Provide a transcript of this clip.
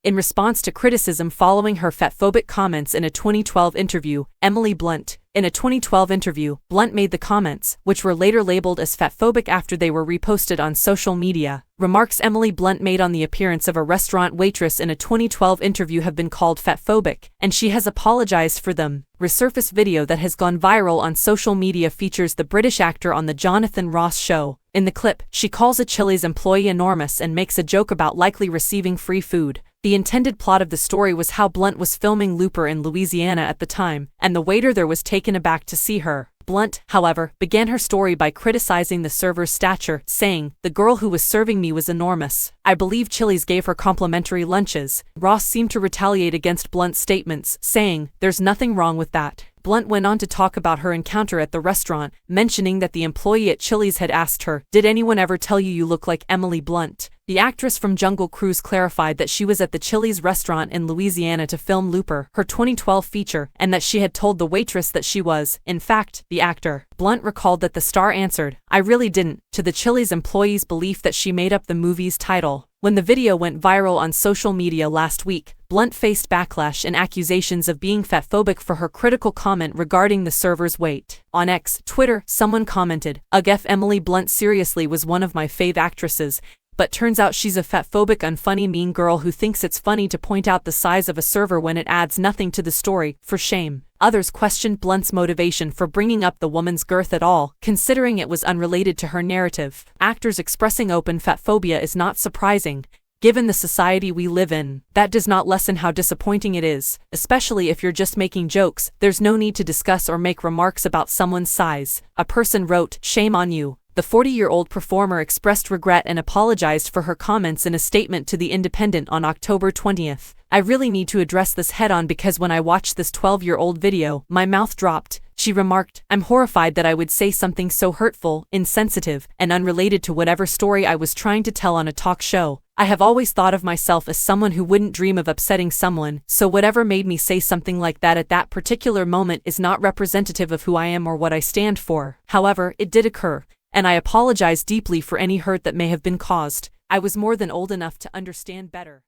In response to criticism following her fatphobic comments in a 2012 interview, Emily Blunt. In a 2012 interview, Blunt made the comments, which were later labeled as fatphobic after they were reposted on social media. Remarks Emily Blunt made on the appearance of a restaurant waitress in a 2012 interview have been called fatphobic, and she has apologized for them. Resurfaced video that has gone viral on social media features the British actor on The Jonathan Ross Show. In the clip, she calls a Chili's employee enormous and makes a joke about likely receiving free food. The intended plot of the story was how Blunt was filming Looper in Louisiana at the time, and the waiter there was taken aback to see her. Blunt, however, began her story by criticizing the server's stature, saying, "The girl who was serving me was enormous. I believe Chili's gave her complimentary lunches." Ross seemed to retaliate against Blunt's statements, saying, "There's nothing wrong with that." Blunt went on to talk about her encounter at the restaurant, mentioning that the employee at Chili's had asked her, "Did anyone ever tell you look like Emily Blunt?" The actress from Jungle Cruise clarified that she was at the Chili's restaurant in Louisiana to film Looper, her 2012 feature, and that she had told the waitress that she was, in fact, the actor. Blunt recalled that the star answered, "I really didn't," to the Chili's employee's belief that she made up the movie's title. When the video went viral on social media last week, Blunt faced backlash and accusations of being fatphobic for her critical comment regarding the server's weight. On X, Twitter, someone commented, "Ugh, if Emily Blunt seriously was one of my fave actresses, but turns out she's a fatphobic unfunny mean girl who thinks it's funny to point out the size of a server when it adds nothing to the story, for shame." Others questioned Blunt's motivation for bringing up the woman's girth at all, considering it was unrelated to her narrative. Actors expressing open fatphobia is not surprising, given the society we live in. That does not lessen how disappointing it is, especially if you're just making jokes. There's no need to discuss or make remarks about someone's size. A person wrote, "Shame on you." The 40-year-old performer expressed regret and apologized for her comments in a statement to The Independent on October 20th. "I really need to address this head-on because when I watched this 12-year-old video, my mouth dropped," she remarked. "I'm horrified that I would say something so hurtful, insensitive, and unrelated to whatever story I was trying to tell on a talk show. I have always thought of myself as someone who wouldn't dream of upsetting someone, so whatever made me say something like that at that particular moment is not representative of who I am or what I stand for. However, it did occur, and I apologize deeply for any hurt that may have been caused. I was more than old enough to understand better."